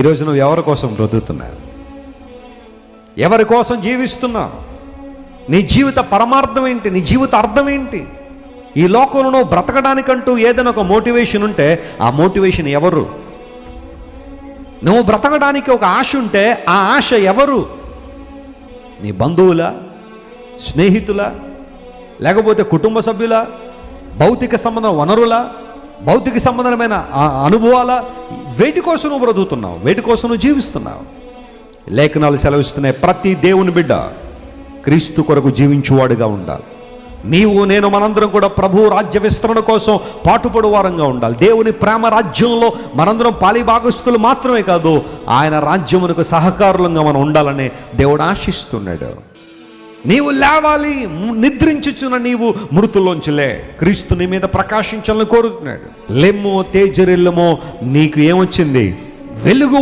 ఈరోజు నువ్వు ఎవరి కోసం బ్రతుకుతున్నావు? ఎవరి కోసం జీవిస్తున్నావు? నీ జీవిత పరమార్థం ఏంటి? నీ జీవిత అర్థం ఏంటి? ఈ లోకంలో నువ్వు బ్రతకడానికంటూ ఏదైనా ఒక మోటివేషన్ ఉంటే ఆ మోటివేషన్ ఎవరు? నువ్వు బ్రతకడానికి ఒక ఆశ ఉంటే ఆ ఆశ ఎవరు? నీ బంధువులా, స్నేహితులా, లేకపోతే కుటుంబ సభ్యులా, భౌతిక సంబంధ వనరులా, భౌతిక సంబంధమైన అనుభవాల? వేటి కోసం నువ్వు బ్రతుకుతున్నావు? వేటి కోసం నువ్వు జీవిస్తున్నావు? లేఖనాలు సెలవిస్తున్నాయి, ప్రతి దేవుని బిడ్డ క్రీస్తు కొరకు జీవించువాడుగా ఉండాలి. నీవు నేను మనందరం కూడా ప్రభు రాజ్య విస్తరణ కోసం పాటుపడు వారంగా ఉండాలి. దేవుని ప్రేమ రాజ్యంలో మనందరం పాలిభాగస్తులు మాత్రమే కాదు, ఆయన రాజ్యమునకు సహకారులంగా మనం ఉండాలని దేవుడు ఆశిస్తున్నాడు. నీవు లేవాలి, నిద్రించుచున్న నీవు మృతుల్లోంచిలే, క్రీస్తు నీ మీద ప్రకాశించాలని కోరుతున్నాడు. లెమ్మో తేజరిల్లమో, నీకు ఏమొచ్చింది? వెలుగు